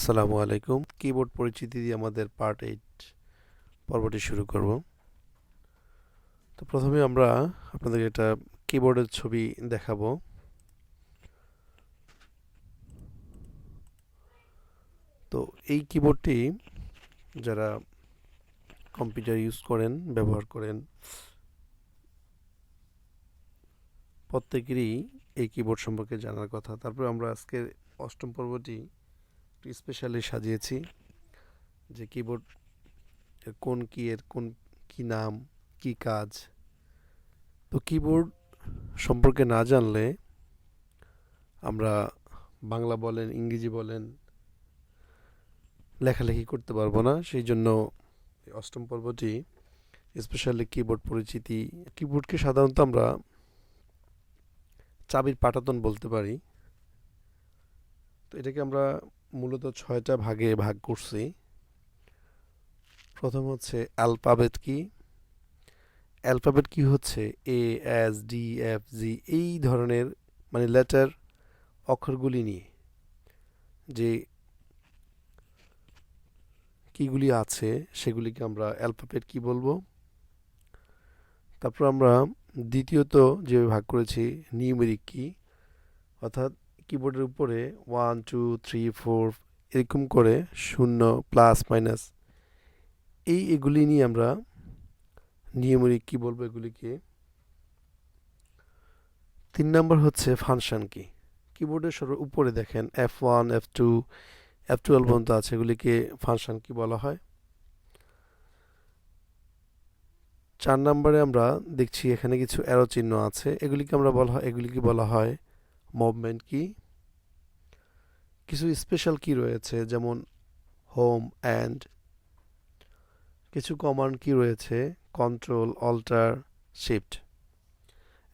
আসসালামু আলাইকুম। কিবোর্ড পরিচিতি দিয়ে আমাদের পার্ট 8 পর্বটি শুরু করব। তো প্রথমে আমরা আপনাদের একটা কিবোর্ডের ছবি দেখাবো। তো এই কিবোর্ডটি যারা কম্পিউটার ইউজ করেন, ব্যবহার করেন, প্রত্যেকেরই এই কিবোর্ড সম্পর্কে জানার কথা। তারপর আমরা আজকের অষ্টম পর্বটি একটু স্পেশালি সাজিয়েছি, যে কিবোর্ড এর কোন কি নাম, কি কাজ। তো কিবোর্ড সম্পর্কে না জানলে আমরা বাংলা বলেন, ইংরেজি বলেন, লেখালেখি করতে পারবো না। সেই জন্য এই অষ্টম পর্বটি স্পেশালি কিবোর্ড পরিচিতি। কিবোর্ডকে সাধারণত আমরা চাবির পাটাতন বলতে পারি। তো এটাকে আমরা মূলত 6টা ভাগে ভাগ করছি। প্রথম হচ্ছে অ্যালফাবেট কি। অ্যালফাবেট কি হচ্ছে এ, এস, ডি, এফ, জি এই ধরনের মানে লেটার অক্ষরগুলি নিয়ে যে কিগুলি আছে সেগুলিকে আমরা অ্যালফাবেট কি বলবো। তারপর আমরা দ্বিতীয়ত যেভাবে ভাগ করেছি নিউমেরিক কি, অর্থাৎ কিবোর্ডের উপরে 1 2 3 4 এরকম করে শূন্য প্লাস মাইনাস এগুলি নিয়ে আমরা নিউমেরিক কি বলবো এগুলিকে। 3 নম্বর হচ্ছে ফাংশন কি। কিবোর্ডের সর্ব উপরে দেখেন F1 F2 F12 পর্যন্ত আছে, এগুলিকে ফাংশন কি বলা হয়। 4 নম্বরে আমরা দেখছি এখানে কিছু অ্যারো চিহ্ন আছে, এগুলিকে বলা হয় মুভমেন্ট কি। কিছু স্পেশাল কি রয়েছে যেমন হোম অ্যান্ড, কিছু কমান্ড কি রয়েছে কন্ট্রোল অল্টার শিফট।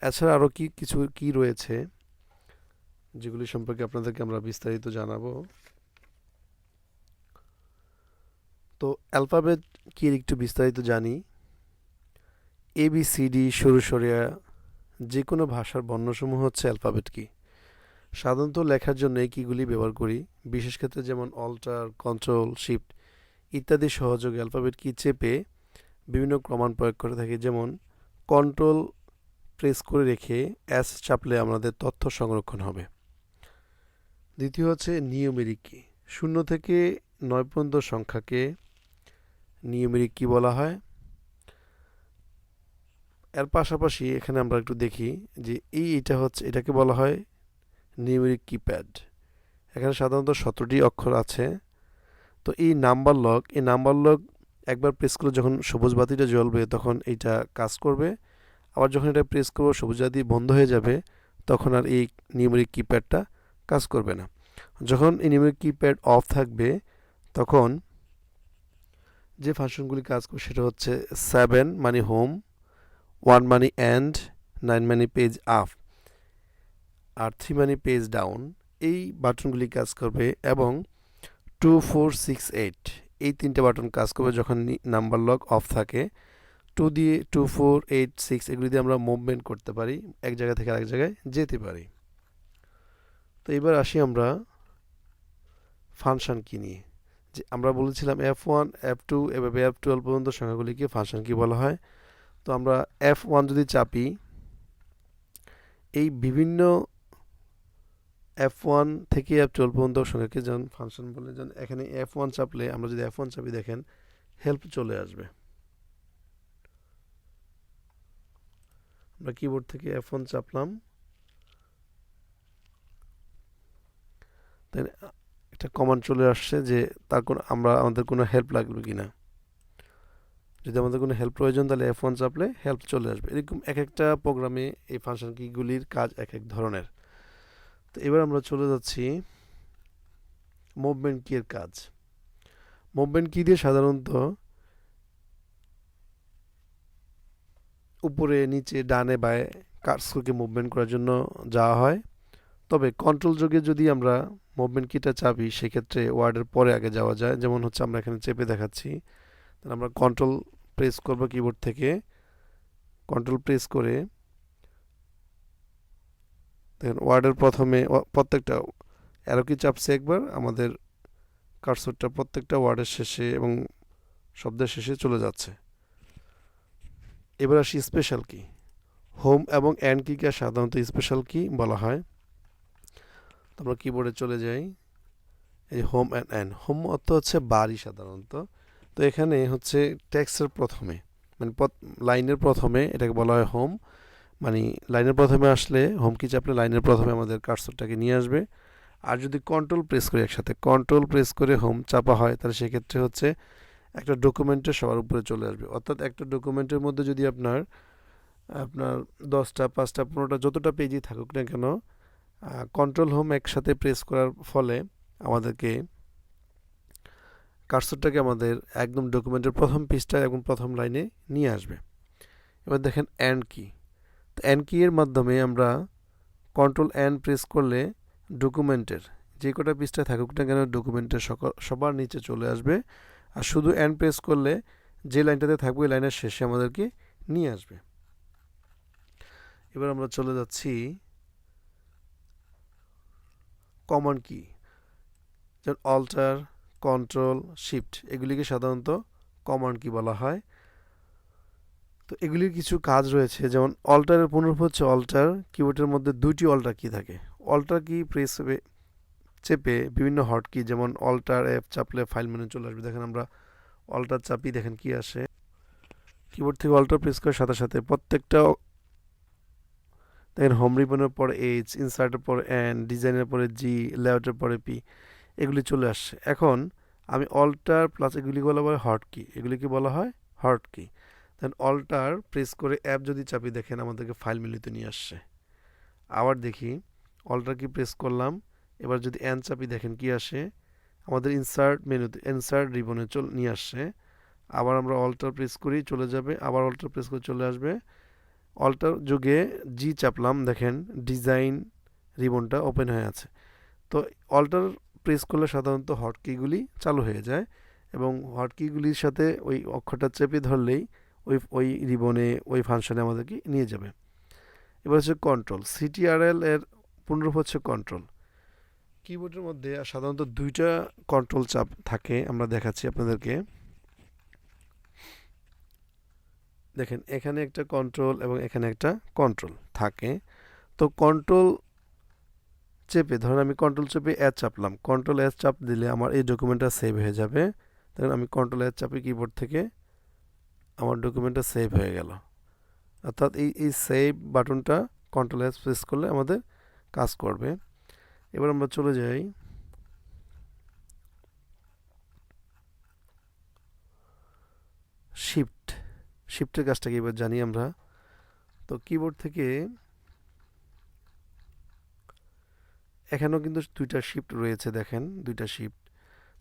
এছাড়া আরও কিছু কি রয়েছে যেগুলি সম্পর্কে আপনাদেরকে আমরা বিস্তারিত জানাবো। তো অ্যালফাবেট কি একটু বিস্তারিত জানি। ABCD শুরু সরিয়া যে কোনো ভাষার বর্ণসমূহ হচ্ছে অ্যালফাবেট কি। সাধারণত লেখার জন্য এই কিগুলি ব্যবহার করি, বিশেষ ক্ষেত্রে যেমন অল্টার, কন্ট্রোল, শিফট ইত্যাদি সহযোগে অ্যালফাবেট কি চেপে বিভিন্ন কমান্ড প্রয়োগ করে থাকি। যেমন কন্ট্রোল প্রেস করে রেখে এস চাপলে আমাদের তথ্য সংরক্ষণ হবে। দ্বিতীয় হচ্ছে নিউমেরিক কি। 0 থেকে 9 পর্যন্ত সংখ্যাকে নিউমেরিক কি বলা হয়। এর পাশাপাশি এখানে আমরা একটু দেখি যে এটাকে বলা হয় নিউমেরিক কিপ্যাড। এখানে সাধারণত 17টি অক্ষর আছে। তো এই নাম্বার লক একবার প্রেস করে যখন সবুজ বাতিটা জ্বলবে তখন এইটা কাজ করবে, আবার যখন এটা প্রেস করবো সবুজ বাতি বন্ধ হয়ে যাবে তখন আর এই নিউমেরিক কিপ্যাডটা কাজ করবে না। যখন এই নিউমেরিক কিপ্যাড অফ থাকবে তখন যে ফাংশনগুলি কাজ করবে সেটা হচ্ছে 7 মানে হোম, 1 মানে এন্ড, 9 মানে পেজ আপ আর 3 মানে পেজ ডাউন। এই বাটনগুলি কাজ করবে এবং 2 4 6 8 এই 3টে বাটন কাজ করবে যখন নাম্বার লক অফ থাকে। 2 4 8 6 এগুলি দিয়ে আমরা মুভমেন্ট করতে পারি, এক জায়গা থেকে আরেক জায়গায় যেতে পারি। তো এবার আসি আমরা ফাংশন কি নিয়ে। যে আমরা বলেছিলাম F1 F2 এভাবে F12 পর্যন্ত সংখ্যাগুলিকে ফাংশন কি বলা হয়। তো আমরা F1 যদি চাপি, এই বিভিন্ন F1 থেকে F12 পর্যন্ত সংখ্যাকে যেমন ফাংশন বলে, যেমন এখানে F1 চাপলে আমরা যদি F1 চাপি দেখেন হেল্প চলে আসবে। আমরা কিবোর্ড থেকে F1 চাপলাম, দেন একটা কমান্ড চলে আসছে যে আমাদের কোনো হেল্প লাগবে কিনা। যদি আমাদের কোনো হেল্প প্রয়োজন তাহলে F1 চাপলে হেল্প চলে আসবে। এরকম এক একটা প্রোগ্রামে এই ফাংশন কিগুলির কাজ এক এক ধরনের। তো এবার আমরা চলে যাচ্ছি মুভমেন্ট কি এর কাজ। মুভমেন্ট কি দিয়ে সাধারণত উপরে নিচে ডানে বায়ে কার্সরকে মুভমেন্ট করার জন্য যাওয়া হয়। তবে কন্ট্রোল যোগে যদি আমরা মুভমেন্ট কিটা চাপি সেক্ষেত্রে ওয়ার্ডের পরে আগে যাওয়া যায়। যেমন হচ্ছে আমরা এখানে চেপে দেখাচ্ছি, আমরা কন্ট্রোল প্রেস করব কিবোর্ড থেকে, কন্ট্রোল প্রেস করে দেখেন ওয়ার্ডের প্রথমে প্রত্যেকটা অ্যারো কি চাপছে একবার আমাদের কার্সরটা প্রত্যেকটা ওয়ার্ডের শেষে এবং শব্দের শেষে চলে যাচ্ছে। এবার আসি স্পেশাল কি। হোম এবং অ্যান্ড কিকে সাধারণত স্পেশাল কি বলা হয়। তো আমরা কিবোর্ডে চলে যাই। এই হোম অ্যান্ড হোম অর্থ হচ্ছে বাড়ি সাধারণত। তো এখানে হচ্ছে টেক্সটের প্রথমে মানে লাইনের প্রথমে এটাকে বলা হয় হোম। মানে লাইনের প্রথমে আসলে হোম কি চাপলে লাইনের প্রথমে আমাদের কার্সরটাকে নিয়ে আসবে। আর যদি কন্ট্রোল প্রেস করি, একসাথে কন্ট্রোল প্রেস করে হোম চাপা হয়, তাহলে সেক্ষেত্রে হচ্ছে একটা ডকুমেন্টের সবার উপরে চলে আসবে। অর্থাৎ একটা ডকুমেন্টের মধ্যে যদি আপনার আপনার 10টা 5টা 15টা যতটা পেজই থাকুক না কেন, কন্ট্রোল হোম একসাথে প্রেস করার ফলে আমাদেরকে কার্সরটাকে আমাদের একদম ডকুমেন্টের প্রথম পৃষ্ঠায় এবং প্রথম লাইনে নিয়ে আসবে। এবার দেখেন অ্যান্ড কি। তো অ্যান্ড কি এর মাধ্যমে আমরা কন্ট্রোল অ্যান্ড প্রেস করলে ডকুমেন্টের যে কটা পৃষ্ঠায় থাকুক না কেন ডকুমেন্টের সবার নিচে চলে আসবে। আর শুধু অ্যান্ড প্রেস করলে যে লাইনটাতে থাকবে ওই লাইনের শেষে আমাদেরকে নিয়ে আসবে। এবার আমরা চলে যাচ্ছি কমান্ড কি, যেমন অল্টার, কন্ট্রোল, শিফট, এগুলিকে সাধারণত কমান্ড কি বলা হয়। তো এগুলির কিছু কাজ রয়েছে, যেমন অল্টারের পুনরূপ হচ্ছে অল্টার। কিবোর্ডের মধ্যে দুইটি অল্টার কি থাকে। অল্টার কি প্রেস চেপে বিভিন্ন হট কি, যেমন অল্টার এফ চাপলে ফাইল মেনু চলে আসবে। দেখেন আমরা অল্টার চাপি, দেখেন কি আসে। কিবোর্ড থেকে অল্টার প্রেস করার সাথে সাথে প্রত্যেকটা দেখেন হোম রিবনের পরে এইচ, ইনসার্টের পরে এন, ডিজাইনের পরে জি, লেআউটের পরে পি, এগুলি চলে আসছে। এখন আমি অল্টার প্লাস এগুলি বলা হয় হট কি, এগুলিকে বলা হয় হট কি। দেন অল্টার প্রেস করে অ্যাপ যদি চাপি, দেখেন আমাদেরকে ফাইল মেনুতে নিয়ে আসছে। আবার দেখি অল্টার কি প্রেস করলাম, এবার যদি এন চাপি, দেখেন কি আসে, আমাদের ইনসার্ট মেনুতে ইনসার্ট রিবনে নিয়ে আসছে। আবার আমরা অল্টার প্রেস করি, চলে যাবে, আবার অল্টার প্রেস করে চলে আসবে। অল্টার যুগে জি চাপলাম, দেখেন ডিজাইন রিবনটা ওপেন হয়ে আছে। তো অল্টার প্রেস করলে সাধারণত হটকিগুলি চালু হয়ে যায় এবং হটকিগুলির সাথে ওই অক্ষরটা চেপে ধরলেই ওই রিবনে ওই ফাংশনে আমাদেরকে নিয়ে যাবে। এবার হচ্ছে কন্ট্রোল, সিটিআরএল এর পুনরূপ হচ্ছে কন্ট্রোল। কিবোর্ডের মধ্যে সাধারণত দুইটা কন্ট্রোল চাপ থাকে, আমরা দেখাচ্ছি আপনাদেরকে। দেখেন এখানে একটা কন্ট্রোল এবং এখানে একটা কন্ট্রোল থাকে। তো কন্ট্রোল চেপে, ধরুন আমি কন্ট্রোল চেপে এস চাপলাম, কন্ট্রোল এস চাপ দিলে আমার এই ডকুমেন্টটা সেভ হয়ে যাবে। দেখুন আমি কন্ট্রোল এস চাপি কিবোর্ড থেকে, আমার ডকুমেন্টটা সেভ হয়ে গেল। অর্থাৎ এই সেভ বাটনটা কন্ট্রোল এস প্রেস করলে আমাদের কাজ করবে। এবার আমরা চলে যাই শিফট। শিফটের কাজটা কি এবার জানি আমরা। তো কিবোর্ড থেকে এখানেও কিন্তু দুইটা শিফট রয়েছে, দেখেন দুইটা শিফট।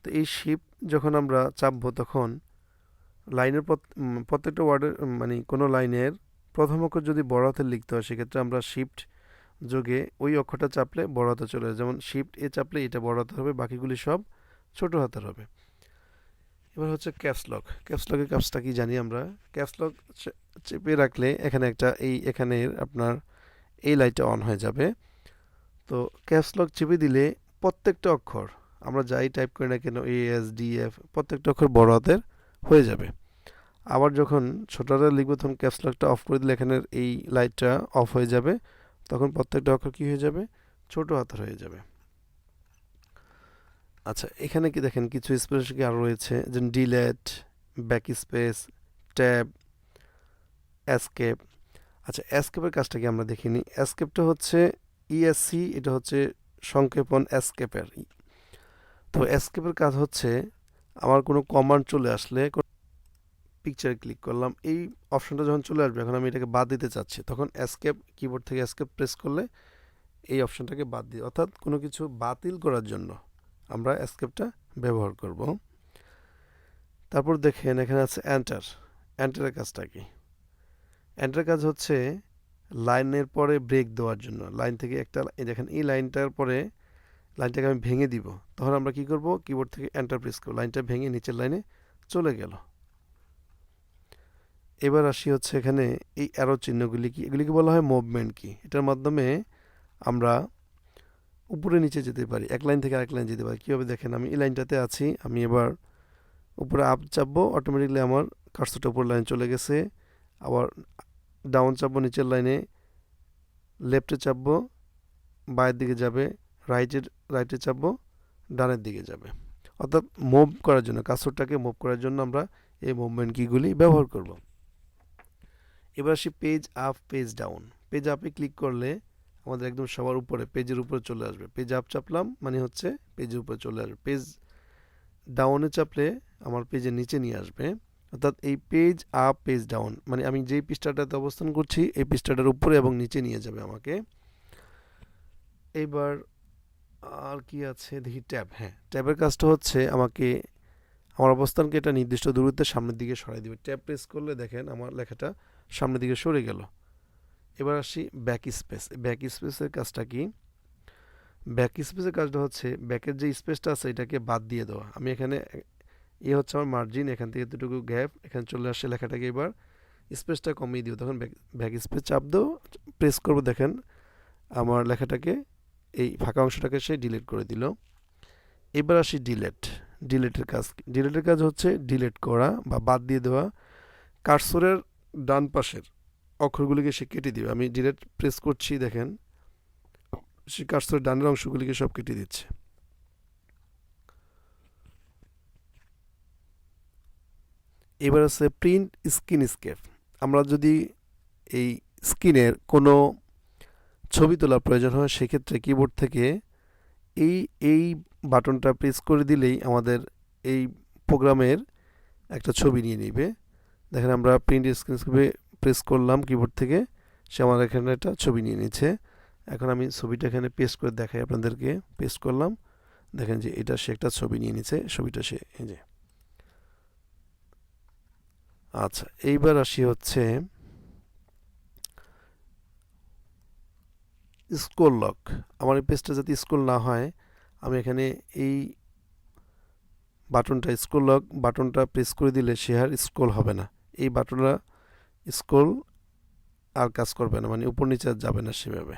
তো এই শিফট যখন আমরা চাপবো, তখন লাইনের প্রত্যেকটা ওয়ার্ডের মানে কোনো লাইনের প্রথম অক্ষর যদি বড় হাতে লিখতে হয়, সেক্ষেত্রে আমরা শিফট যোগে ওই অক্ষরটা চাপলে বড় হাতে চলে যায়। যেমন শিফট এ চাপলে এটা বড় হাতের হবে, বাকিগুলি সব ছোট হাতের হবে। এবার হচ্ছে ক্যাপসলক। ক্যাপসলকের কাজটা কি জানি আমরা। ক্যাপসলক চেপে রাখলে এখানে একটা এখানের আপনার এই লাইটটা অন হয়ে যাবে। তো ক্যাপসলক চেপে দিলে প্রত্যেকটা অক্ষর আমরা যাই টাইপ করি না কেন, এ এস ডি এফ, প্রত্যেকটা অক্ষর বড় হাতের হয়ে যাবে। আবার যখন ছোট হাতের লিখবো, তখন ক্যাপসলকটা অফ করে দিলে এখানের এই লাইটটা অফ হয়ে যাবে, তখন প্রত্যেকটা অক্ষর কী হয়ে যাবে, ছোট হাতের হয়ে যাবে। আচ্ছা, এখানে কি দেখেন কিছু স্পেস কি আরও রয়েছে, যেমন delete, back space, tab, escape. আচ্ছা, এসকেপের কাজটা কি আমরা দেখিনি। এসকেপটা হচ্ছে ইএসসি, এটা হচ্ছে সংক্ষেপণ এসকেপের। তো এসকেপের কাজ হচ্ছে আমার কোনো কমান্ড চলে আসলে পিকচারে ক্লিক করলাম, এই অপশনটা যখন চলে আসবে, এখন আমি এটাকে বাদ দিতে চাচ্ছি, তখন এসকেপ কিবোর্ড থেকে এসকেপ প্রেস করলে এই অপশনটাকে বাদ দিই। অর্থাৎ কোনো কিছু বাতিল করার জন্য আমরা এসকেপটা ব্যবহার করব। তারপর দেখেন এখানে আছে এন্টার। এন্টারের কাজটা কি। এন্টারের কাজ হচ্ছে লাইনের পরে ব্রেক দেওয়ার জন্য। লাইন থেকে একটা দেখেন এই লাইনটার পরে লাইনটাকে আমি ভেঙে দিব, তখন আমরা কি করব, কিবোর্ড থেকে এন্টার প্রেস করব, লাইনটা ভেঙে নিচের লাইনে চলে গেল। এবার আসি হচ্ছে এখানে এই অ্যারো চিহ্নগুলি কি, এগুলিকে বলা হয় মুভমেন্ট কি। এটার মাধ্যমে আমরা উপরে নিচে যেতে পারি, এক লাইন থেকে আরেক লাইন যেতে পারি। কীভাবে দেখেন, আমি এই লাইনটাতে আছি, আমি এবার উপরে আপ চাপবো, অটোমেটিকলি আমার কার্সরটা উপর লাইন চলে গেছে। আবার ডাউন চাপবো, নিচের লাইনে লেফটে চাপবো, বাঁয়ের দিকে যাবে, রাইটে চাপবো, ডানের দিকে যাবে। অর্থাৎ মুভ করার জন্য, কার্সরটাকে মুভ করার জন্য আমরা এই মুভমেন্ট কিগুলি ব্যবহার করব। এবার আসি page up, page down. Page আপে ক্লিক করলে আমাদের একদম সবার উপরে, পেজের উপরে চলে আসবে। পেজ আপ চাপলাম মানে হচ্ছে পেজের উপরে চলে আসবে। পেজ ডাউনে চাপলে আমার পেজের নিচে নিয়ে আসবে। অর্থাৎ এই পেজ আপ, পেজ ডাউন মানে আমি যেই পৃষ্ঠাটাতে অবস্থান করছি এই পৃষ্ঠাটার উপরে এবং নিচে নিয়ে যাবে আমাকে। এবার আর কি আছে দেখি, ট্যাব। হ্যাঁ, ট্যাবের কাজটা হচ্ছে আমাকে আমার অবস্থানকে এটা নির্দিষ্ট দূরত্বের সামনের দিকে সরাই দিবে। ট্যাব প্রেস করলে দেখেন আমার লেখাটা সামনের দিকে সরে গেল। এবার আসি ব্যাক স্পেস। ব্যাক স্পেসের কাজটা কি? ব্যাক স্পেসের কাজটা হচ্ছে ব্যাকের যে স্পেসটা আছে এটাকে বাদ দিয়ে দেওয়া। আমি এখানে হচ্ছে আমার মার্জিন, এখান থেকে এতটুকু গ্যাপ, এখানে চলে আসছে, লেখাটাকে এবার স্পেসটা কমিয়ে দিও। তখন ব্যাক স্পেস চাপ দাও, প্রেস করবো, দেখেন আমার লেখাটাকে, এই ফাঁকা অংশটাকে সে ডিলিট করে দিল। এবার আসি ডিলেট। ডিলেটের কাজ কি? ডিলেটের কাজ হচ্ছে ডিলেট করা বা বাদ দিয়ে দেওয়া। কার্সরের ডান পাশের অক্ষরগুলিকে সে কেটে দিবে। আমি ডিলেট প্রেস করছি, দেখেন সে কার্সরের ডানের অংশগুলিকে সব কেটে দিচ্ছে। এবার আছে প্রিন্ট স্ক্রিন স্কেপ। আমরা যদি এই স্ক্রিনের কোনো ছবি তোলার প্রয়োজন হয় সেক্ষেত্রে কিবোর্ড থেকে এই বাটনটা প্রেস করে দিলেই আমাদের এই প্রোগ্রামের একটা ছবি নিয়ে নেবে। দেখেন আমরা প্রিন্ট স্ক্রিন স্কেপে প্রেস করলাম কিবোর্ড থেকে, সে আমার এখানে একটা ছবি নিয়ে নিচ্ছে। এখন আমি ছবিটা এখানে পেস্ট করে দেখাই আপনাদেরকে। পেস্ট করলাম, দেখেন যে এটা সে একটা ছবি নিয়ে নিচ্ছে, ছবিটা সে এই যে। আচ্ছা, এইবার আসি হচ্ছে স্ক্রল লক। আমার এই পেজটা যাতে স্ক্রল না হয় আমি এখানে এই বাটনটা, স্ক্রল লক বাটনটা প্রেস করে দিলে সে আর স্ক্রল হবে না। এই বাটনটা স্ক্রল আর কাজ করবে না, মানে উপর নিচে আর যাবে না সেভাবে।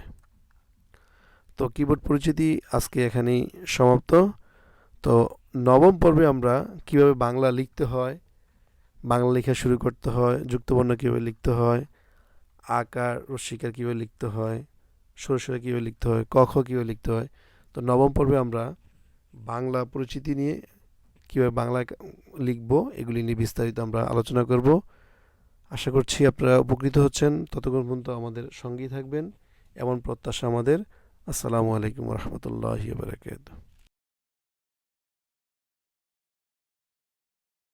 তো কিবোর্ড পরিচিতি আজকে এখানেই সমাপ্ত। তো নবম পর্বে আমরা কিভাবে বাংলা লিখতে হয়, বাংলা লেখা শুরু করতে হয়, যুক্তবর্ণ কীভাবে লিখতে হয়, আকার রস্বীকার কীভাবে লিখতে হয়, সরাসরি কীভাবে লিখতে হয়, ক খ কীভাবে লিখতে হয়। তো নবম পর্বে আমরা বাংলা পরিচিতি নিয়ে কীভাবে বাংলা লিখব এগুলি নিয়ে বিস্তারিত আমরা আলোচনা করব। আশা করছি আপনারা উপকৃত হচ্ছেন। ততক্ষণ পর্যন্ত আমাদের সঙ্গেই থাকবেন এমন প্রত্যাশা আমাদের। আসসালামু আলাইকুম রহমতুল্লাহি ওয়া বারাকাতুহু।